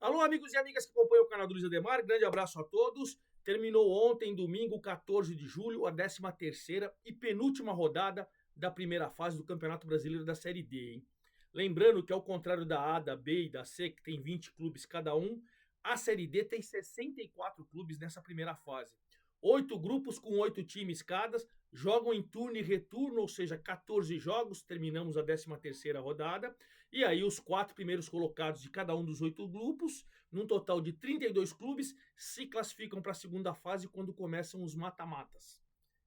Alô, amigos e amigas que acompanham o canal do Luiz Ademar, grande abraço a todos. Terminou ontem, domingo, 14 de julho, a 13ª e penúltima rodada da primeira fase do Campeonato Brasileiro da Série D, hein? Lembrando que ao contrário da A, da B e da C, que tem 20 clubes cada um, a Série D tem 64 clubes nessa primeira fase. 8 grupos com 8 times cada, jogam em turno e retorno, ou seja, 14 jogos, terminamos a 13ª rodada, e aí os 4 primeiros colocados de cada um dos 8 grupos, num total de 32 clubes, se classificam para a segunda fase quando começam os mata-matas.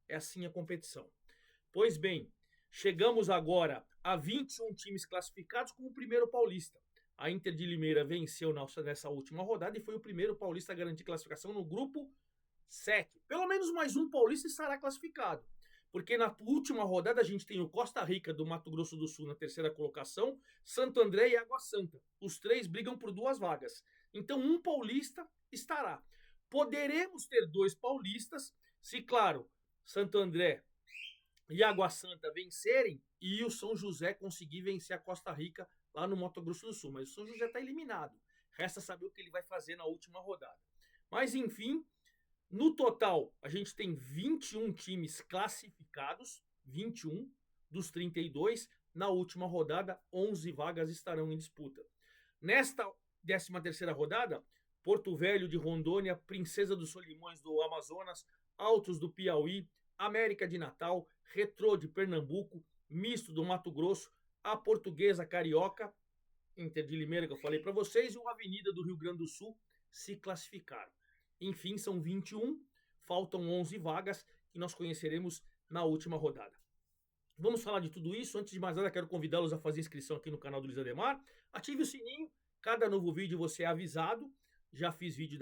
É assim a competição. Pois bem, chegamos agora a 21 times classificados como o primeiro paulista. A Inter de Limeira venceu nessa última rodada e foi o primeiro paulista a garantir classificação no grupo 7. Pelo menos mais um paulista estará classificado. Porque na última rodada a gente tem o Costa Rica do Mato Grosso do Sul na terceira colocação, Santo André e Água Santa. Os três brigam por 2 vagas. Então um paulista estará. Poderemos ter 2 paulistas se, claro, Santo André e Água Santa vencerem e o São José conseguir vencer a Costa Rica lá no Mato Grosso do Sul. Mas o São José está eliminado. Resta saber o que ele vai fazer na última rodada. Mas enfim, no total, a gente tem 21 times classificados, 21 dos 32. Na última rodada, 11 vagas estarão em disputa. Nesta 13ª rodada, Porto Velho de Rondônia, Princesa dos Solimões do Amazonas, Altos do Piauí, América de Natal, Retrô de Pernambuco, Misto do Mato Grosso, a Portuguesa Carioca, Inter de Limeira que eu falei para vocês, e o Avenida do Rio Grande do Sul se classificaram. Enfim, são 21, faltam 11 vagas que nós conheceremos na última rodada. Vamos falar de tudo isso. Antes de mais nada, quero convidá-los a fazer inscrição aqui no canal do Luiz Ademar. Ative o sininho, cada novo vídeo você é avisado. Já fiz vídeo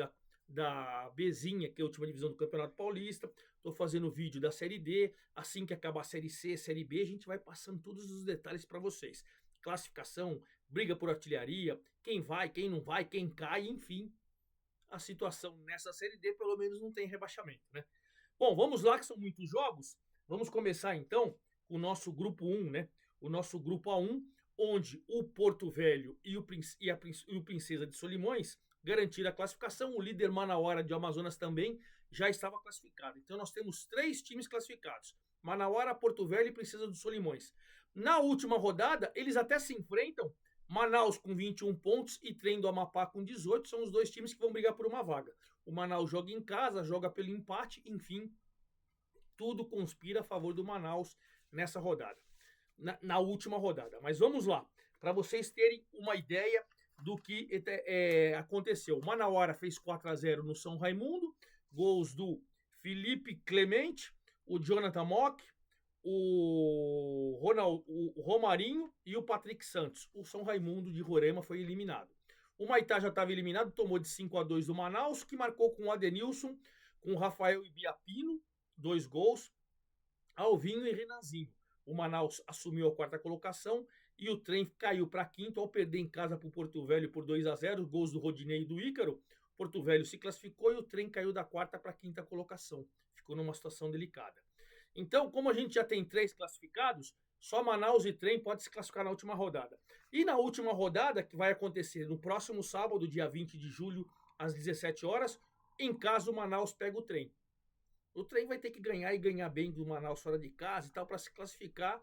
da Bzinha, que é a última divisão do Campeonato Paulista. Estou fazendo vídeo da Série D. Assim que acabar a Série C, Série B, a gente vai passando todos os detalhes para vocês. Classificação, briga por artilharia, quem vai, quem não vai, quem cai, enfim. A situação nessa Série D pelo menos não tem rebaixamento, né? Bom, vamos lá que são muitos jogos. Vamos começar então com o nosso grupo 1, né? O nosso grupo A1, onde o Porto Velho e o Princesa de Solimões garantiram a classificação. O líder Manauara de Amazonas também já estava classificado. Então nós temos 3 times classificados: Manauara, Porto Velho e Princesa dos Solimões. Na última rodada, eles até se enfrentam. Manaus com 21 pontos e Trem do Amapá com 18 são os 2 times que vão brigar por uma vaga. O Manaus joga em casa, joga pelo empate, enfim, tudo conspira a favor do Manaus nessa rodada, na última rodada. Mas vamos lá, para vocês terem uma ideia do que aconteceu. O Manauara fez 4-0 no São Raimundo, gols do Felipe Clemente, o Jonathan Mock, o Romarinho e o Patrick Santos. O São Raimundo de Roraima foi eliminado. O Maitá já estava eliminado, tomou de 5-2 do Manaus, que marcou com o Adenilson, com o Rafael Ibiapino, 2 gols, Alvinho e Renanzinho. O Manaus assumiu a 4ª colocação e o Trem caiu para a 5ª ao perder em casa para o Porto Velho por 2-0, gols do Rodinei e do Ícaro. Porto Velho se classificou e o Trem caiu da 4ª para a 5ª colocação. Ficou numa situação delicada. Então, como a gente já tem 3 classificados, só Manaus e Trem pode se classificar na última rodada. E na última rodada, que vai acontecer no próximo sábado, dia 20 de julho, às 17 horas, em caso o Manaus pega o Trem. O Trem vai ter que ganhar e ganhar bem do Manaus fora de casa e tal para se classificar.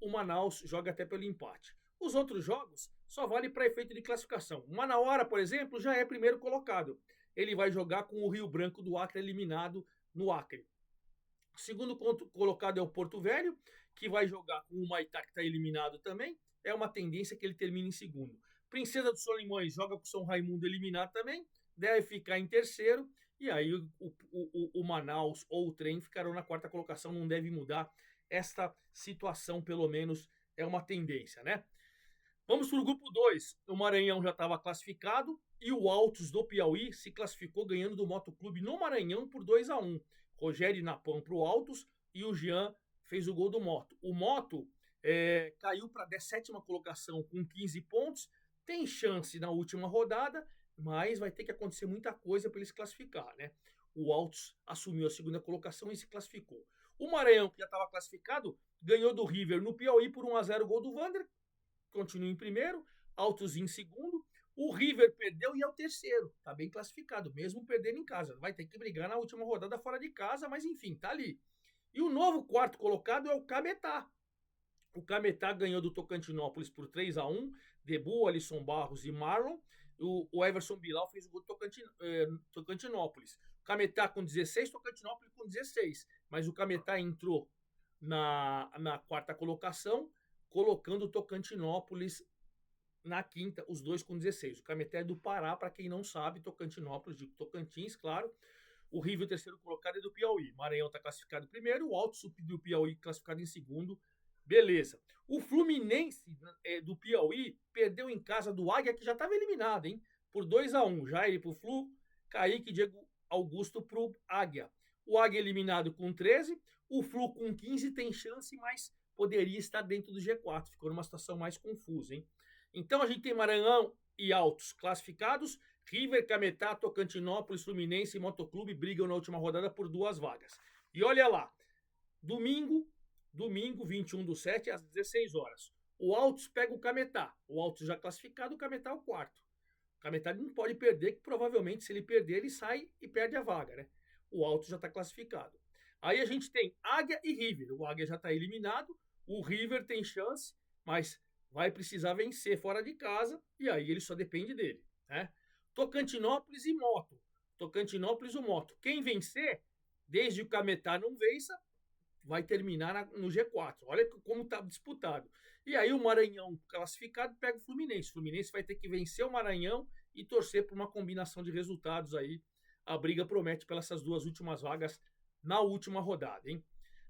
O Manaus joga até pelo empate. Os outros jogos só valem para efeito de classificação. O Manauara, por exemplo, já é primeiro colocado. Ele vai jogar com o Rio Branco do Acre eliminado no Acre. O segundo colocado é o Porto Velho, que vai jogar com o Maitá, que está eliminado também. É uma tendência que ele termine em segundo. Princesa dos Solimões joga com o São Raimundo eliminado também. Deve ficar em terceiro. E aí o Manaus ou o Trem ficarão na 4ª colocação. Não deve mudar esta situação, pelo menos é uma tendência, né? Vamos para o grupo 2. O Maranhão já estava classificado e o Altos do Piauí se classificou ganhando do Motoclube no Maranhão por 2-1. Rogério Napão para o Altos e o Jean fez o gol do Moto. O Moto caiu para a 17ª colocação com 15 pontos. Tem chance na última rodada, mas vai ter que acontecer muita coisa para ele se classificar, né? O Altos assumiu a 2ª colocação e se classificou. O Maranhão, que já estava classificado, ganhou do River no Piauí por 1-0, gol do Wander. Continua em primeiro, Altos em segundo. O River perdeu e é o terceiro. Tá bem classificado, mesmo perdendo em casa. Vai ter que brigar na última rodada fora de casa, mas enfim, tá ali. E o novo quarto colocado é o Cametá. O Cametá ganhou do Tocantinópolis por 3-1. Debu, Alisson Barros e Marlon. O Everson Bilal fez o gol do Tocantinópolis. O Cametá com 16, Tocantinópolis com 16. Mas o Cametá entrou na quarta colocação, colocando o Tocantinópolis na quinta, os dois com 16. O Cametá é do Pará, para quem não sabe, Tocantinópolis, de Tocantins, claro. O River, terceiro colocado, é do Piauí. Maranhão está classificado primeiro, o Alto do Piauí classificado em segundo. Beleza. O Fluminense do Piauí perdeu em casa do Águia, que já estava eliminado, hein? Por 2-1. Jair pro Flu, Kaique e Diego Augusto pro Águia. O Águia eliminado com 13, o Flu com 15 tem chance, mas poderia estar dentro do G4. Ficou numa situação mais confusa, hein? Então a gente tem Maranhão e Altos classificados. River, Cametá, Tocantinópolis, Fluminense e Motoclube brigam na última rodada por 2 vagas. E olha lá, domingo 21/7, às 16 horas. O Altos pega o Cametá. O Altos já classificado, o Cametá é o quarto. O Cametá não pode perder, que provavelmente se ele perder, ele sai e perde a vaga, né? O Altos já está classificado. Aí a gente tem Águia e River. O Águia já está eliminado, o River tem chance, mas vai precisar vencer fora de casa, e aí ele só depende dele, né? Tocantinópolis e Moto. Tocantinópolis e Moto. Quem vencer, desde o Cametá não vença, vai terminar no G4. Olha como está disputado. E aí o Maranhão classificado pega o Fluminense. O Fluminense vai ter que vencer o Maranhão e torcer por uma combinação de resultados aí. A briga promete pelas essas duas últimas vagas na última rodada, hein?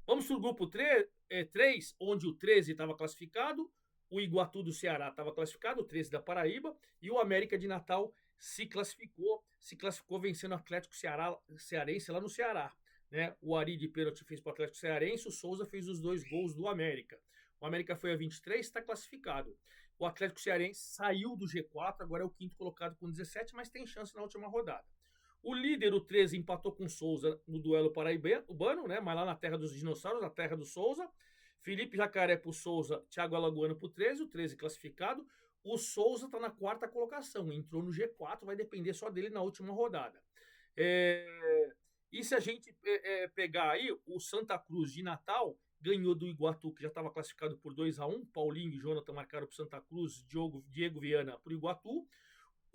Vamos para o grupo 3, onde o 13 estava classificado, o Iguatu do Ceará estava classificado, o 13 da Paraíba, e o América de Natal se classificou vencendo o Atlético Cearense lá no Ceará. Né? O Ari de pênalti fez para o Atlético Cearense, o Souza fez os 2 gols do América. O América foi a 23, está classificado. O Atlético Cearense saiu do G4, agora é o quinto colocado com 17, mas tem chance na última rodada. O líder, o 13, empatou com o Souza no duelo paraibano, né? Mas lá na terra dos dinossauros, na terra do Souza. Felipe Jacaré pro Souza, Thiago Alagoano pro 13, o 13 classificado. O Souza está na quarta colocação, entrou no G4, vai depender só dele na última rodada. E se a gente pegar aí, o Santa Cruz de Natal ganhou do Iguatu, que já estava classificado por 2-1. Paulinho e Jonathan marcaram para Santa Cruz, Diego Viana para o Iguatu.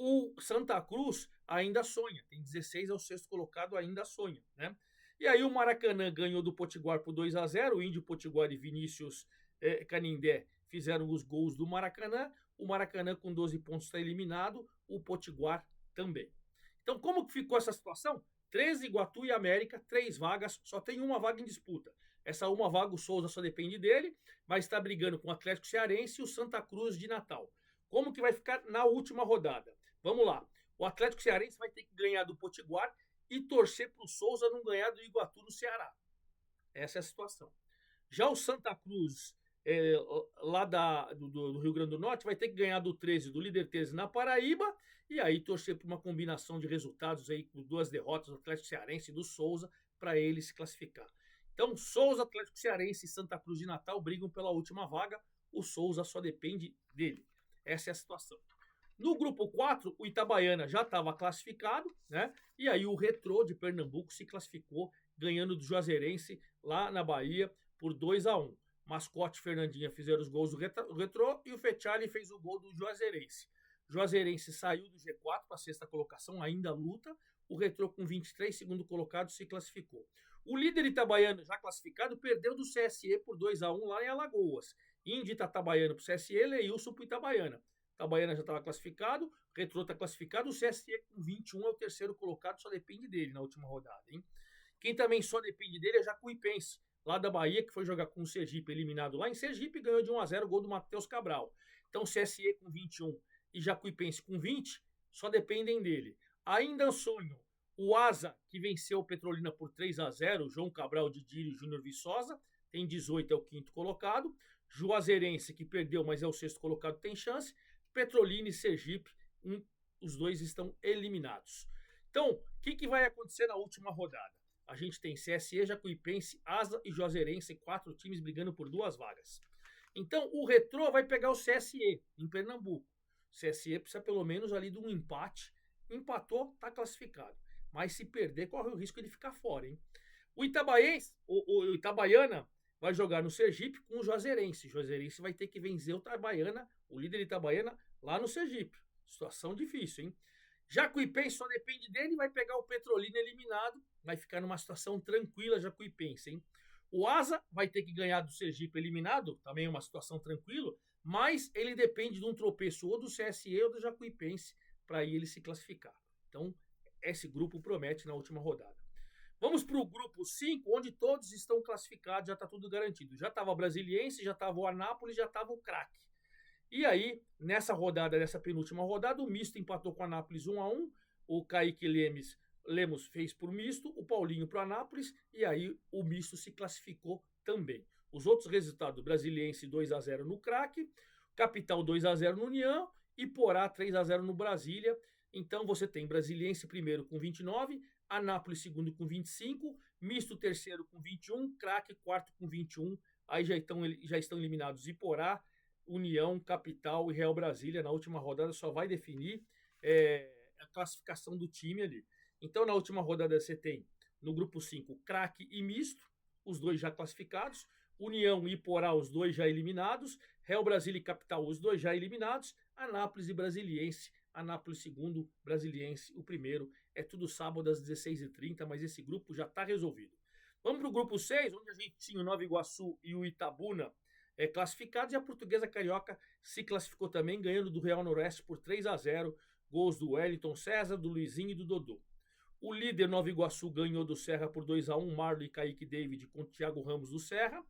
O Santa Cruz ainda sonha, tem 16, é o sexto colocado, ainda sonha, né? E aí o Maracanã ganhou do Potiguar por 2-0, o Índio Potiguar e Vinícius Canindé fizeram os gols do Maracanã. O Maracanã com 12 pontos está eliminado, o Potiguar também. Então como que ficou essa situação? 13, Iguatu e América, 3 vagas, só tem uma vaga em disputa. Essa uma vaga o Souza só depende dele, mas está brigando com o Atlético Cearense e o Santa Cruz de Natal. Como que vai ficar na última rodada? Vamos lá. O Atlético Cearense vai ter que ganhar do Potiguar e torcer para o Souza não ganhar do Iguatu no Ceará. Essa é a situação. Já o Santa Cruz, lá do Rio Grande do Norte, vai ter que ganhar do 13, do líder 13 na Paraíba, e aí torcer por uma combinação de resultados aí com 2 derrotas do Atlético Cearense e do Souza para ele se classificar. Então, Souza, Atlético Cearense e Santa Cruz de Natal brigam pela última vaga. O Souza só depende dele. Essa é a situação. No grupo 4, o Itabaiana já estava classificado, né? E aí o Retrô de Pernambuco se classificou, ganhando do Juazeirense lá na Bahia por 2-1. Mascote e Fernandinha fizeram os gols do Retrô e o Fechali fez o gol do Juazeirense. O Juazeirense saiu do G4 para a sexta colocação, ainda luta. O Retrô com 23, segundo colocado, se classificou. O líder itabaiano, já classificado, perdeu do CSE por 2-1 lá em Alagoas. Índio Itabaiana para o CSE, Leilson para o Itabaiana. Itabaiana já estava classificado, o Retrô está classificado, o CSE com 21 é o terceiro colocado, só depende dele na última rodada, hein? Quem também só depende dele é Jacuipense, lá da Bahia, que foi jogar com o Sergipe, eliminado lá em Sergipe, e ganhou de 1-0 o gol do Matheus Cabral. Então, CSE com 21 e Jacuipense com 20, só dependem dele. Ainda sonho o Asa, que venceu o Petrolina por 3-0, João Cabral, Didírio e Júnior Viçosa, tem 18, é o quinto colocado. Juazeirense, que perdeu, mas é o sexto colocado, tem chance. Petrolina e Sergipe, os dois estão eliminados. Então, o que vai acontecer na última rodada? A gente tem CSE, Jacuipense, Asa e Juazeirense, 4 times brigando por 2 vagas. Então, o Retrô vai pegar o CSE, em Pernambuco. CSE precisa pelo menos ali de um empate. Empatou, está classificado. Mas se perder, corre o risco de ficar fora, hein? O Itabaiense, o Itabaiana, vai jogar no Sergipe com o Juazeirense. O Juazeirense vai ter que vencer o Itabaiana, o líder Itabaiana, lá no Sergipe. Situação difícil, hein? Jacuipense só depende dele, vai pegar o Petrolina eliminado, vai ficar numa situação tranquila, Jacuipense, hein? O Asa vai ter que ganhar do Sergipe eliminado, também é uma situação tranquila, mas ele depende de um tropeço ou do CSE ou do Jacuipense para aí ele se classificar. Então, esse grupo promete na última rodada. Vamos para o grupo 5, onde todos estão classificados, já está tudo garantido. Já estava o Brasiliense, já estava o Anápolis, já estava o Craque. E aí, nessa rodada, nessa penúltima rodada, o Misto empatou com o Anápolis 1-1, o Kaique Lemos fez por Misto, o Paulinho para o Anápolis, e aí o Misto se classificou também. Os outros resultados, Brasiliense 2-0 no Craque, Capital 2-0 no União e Porá 3-0 no Brasília. Então você tem Brasiliense primeiro com 29, Anápolis segundo com 25, Misto terceiro com 21, Craque quarto com 21. Aí já estão eliminados Iporá, União, Capital e Real Brasília. Na última rodada só vai definir a classificação do time ali. Então na última rodada você tem no grupo 5 Craque e Misto, os dois já classificados, União e Iporá, os dois já eliminados, Real Brasília e Capital, os dois já eliminados, Anápolis e Brasiliense, Anápolis segundo, Brasiliense o primeiro. É tudo sábado às 16h30, mas esse grupo já está resolvido. Vamos para o grupo 6, onde a gente tinha o Nova Iguaçu e o Itabuna classificados, e a Portuguesa Carioca se classificou também, ganhando do Real Noroeste por 3-0, gols do Wellington César, do Luizinho e do Dodô. O líder Nova Iguaçu ganhou do Serra por 2-1, Marlon e Kaique David com o Thiago Ramos do Serra.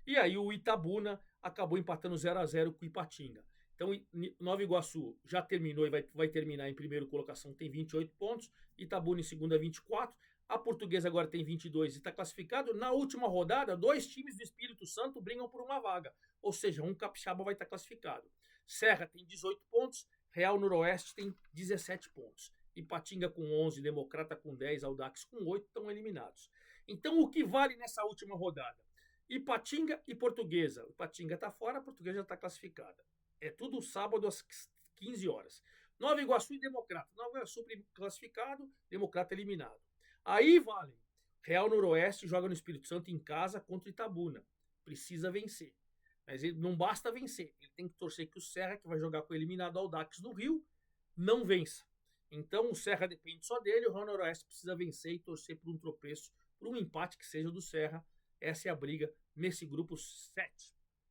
E aí o Itabuna acabou empatando 0-0 com o Ipatinga. Então, Nova Iguaçu já terminou e vai terminar em primeira colocação, tem 28 pontos. Itabuna em segunda, 24. A Portuguesa agora tem 22 e está classificado. Na última rodada, 2 times do Espírito Santo brigam por uma vaga. Ou seja, um capixaba vai estar classificado. Serra tem 18 pontos, Real Noroeste tem 17 pontos. Ipatinga com 11, Democrata com 10, Audax com 8 estão eliminados. Então, o que vale nessa última rodada? Ipatinga e Portuguesa. Ipatinga está fora, a Portuguesa já está classificada. É tudo sábado às 15 horas. Nova Iguaçu e Democrata. Nova Iguaçu classificado, Democrata eliminado. Aí vale. Real Noroeste joga no Espírito Santo em casa contra o Itabuna. Precisa vencer. Mas ele não basta vencer. Ele tem que torcer que o Serra, que vai jogar com o eliminado Audax no Rio, não vença. Então o Serra depende só dele. O Real Noroeste precisa vencer e torcer por um tropeço, por um empate que seja do Serra. Essa é a briga nesse grupo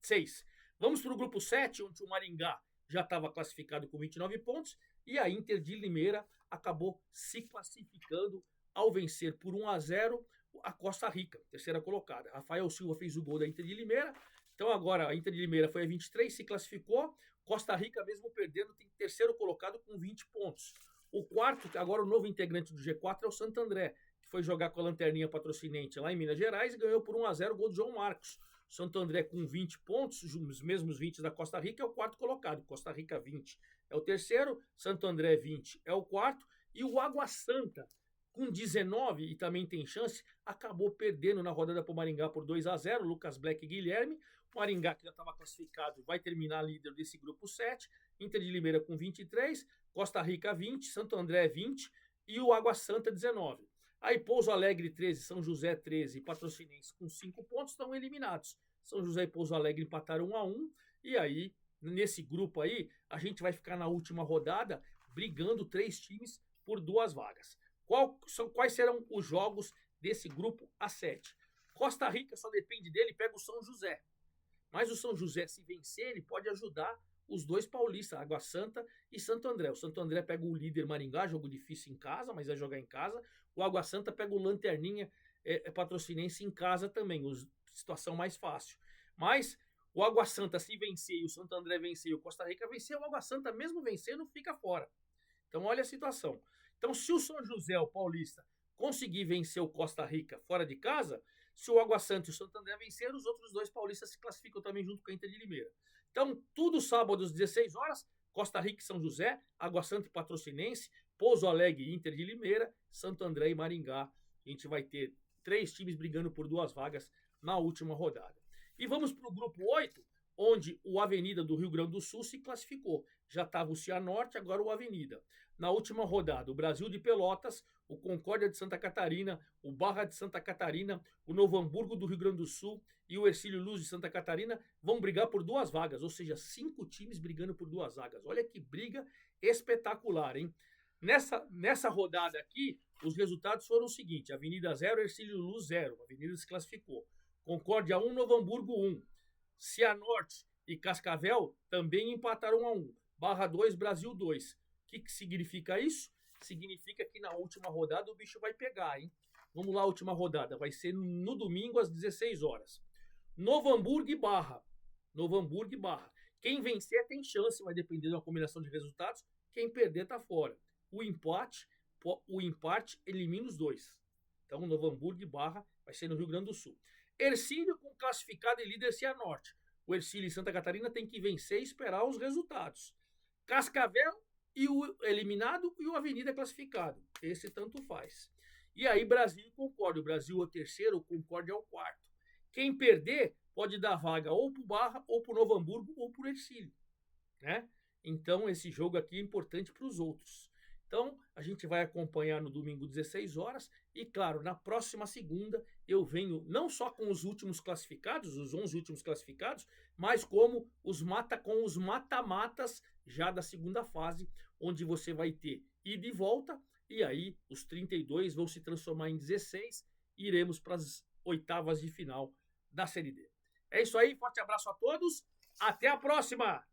6. Vamos para o grupo 7, onde o Maringá já estava classificado com 29 pontos e a Inter de Limeira acabou se classificando ao vencer por 1-0 a Costa Rica, terceira colocada. Rafael Silva fez o gol da Inter de Limeira. Então agora a Inter de Limeira foi a 23, se classificou. Costa Rica, mesmo perdendo, tem terceiro colocado com 20 pontos. O quarto, agora o novo integrante do G4 é o Santo André, que foi jogar com a Lanterninha Patrocinense lá em Minas Gerais e ganhou por 1-0 o gol do João Marcos. Santo André com 20 pontos, os mesmos 20 da Costa Rica, é o quarto colocado. Costa Rica 20 é o terceiro, Santo André 20 é o quarto. E o Água Santa, com 19 e também tem chance, acabou perdendo na rodada para o Maringá por 2-0, Lucas Black e Guilherme. O Maringá, que já estava classificado, vai terminar líder desse grupo 7. Inter de Limeira com 23, Costa Rica 20, Santo André 20 e o Água Santa 19. Aí Pouso Alegre 13, São José 13 e Patrocinense com 5 pontos estão eliminados. São José e Pouso Alegre empataram 1-1. E aí, nesse grupo aí, a gente vai ficar na última rodada brigando 3 times por 2 vagas. Quais serão os jogos desse grupo A7? Costa Rica só depende dele, pega o São José. Mas o São José, se vencer, ele pode ajudar os 2 paulistas, Água Santa e Santo André. O Santo André pega o líder Maringá, jogo difícil em casa, mas vai jogar em casa. O Água Santa pega o Lanterninha Patrocinense em casa também, situação mais fácil. Mas o Água Santa, se vencer, e o Santo André vencer e o Costa Rica vencer, o Água Santa, mesmo vencendo, fica fora. Então, olha a situação. Então, se o São José, o paulista, conseguir vencer o Costa Rica fora de casa, se o Água Santa e o Santo André vencer, os outros 2 paulistas se classificam também junto com a Inter de Limeira. Então, tudo sábado às 16 horas, Costa Rica e São José, Água Santa e Patrocinense, Pouso Alegre e Inter de Limeira, Santo André e Maringá. A gente vai ter 3 times brigando por 2 vagas na última rodada. E vamos para o grupo 8, onde o Avenida do Rio Grande do Sul se classificou. Já estava o Cianorte, agora o Avenida. Na última rodada, o Brasil de Pelotas, o Concórdia de Santa Catarina, o Barra de Santa Catarina, o Novo Hamburgo do Rio Grande do Sul e o Hercílio Luz de Santa Catarina vão brigar por 2 vagas, ou seja, 5 times brigando por 2 vagas. Olha que briga espetacular, hein? Nessa rodada aqui, os resultados foram o seguinte: Avenida 0, Hercílio Luz 0, a Avenida se classificou. Concórdia 1, Novo Hamburgo 1. Cianorte e Cascavel também empataram 1-1. Barra 2, Brasil 2. O que significa isso? Significa que na última rodada o bicho vai pegar, hein? Vamos lá, a última rodada. Vai ser no domingo às 16 horas. Novo Hamburgo e Barra. Novo Hamburgo e Barra. Quem vencer tem chance, vai depender de uma combinação de resultados. Quem perder tá fora. O empate elimina os 2. Então, Novo Hamburgo e Barra vai ser no Rio Grande do Sul. Hercílio com classificado e líder Cianorte. O Hercílio e Santa Catarina tem que vencer e esperar os resultados. Cascavel e o eliminado e o Avenida classificado. Esse tanto faz. E aí Brasil e Concórdia. O Brasil é o terceiro, o Concórdia é o quarto. Quem perder pode dar vaga ou para o Barra, ou para o Novo Hamburgo, ou para o Hercílio. Né? Então esse jogo aqui é importante para os outros. Então, a gente vai acompanhar no domingo, 16 horas. E, claro, na próxima segunda, eu venho não só com os últimos classificados, os 11 últimos classificados, mas como com os mata-matas já da segunda fase, onde você vai ter ida e volta. E aí, os 32 vão se transformar em 16 e iremos para as oitavas de final da Série D. É isso aí, forte abraço a todos. Até a próxima!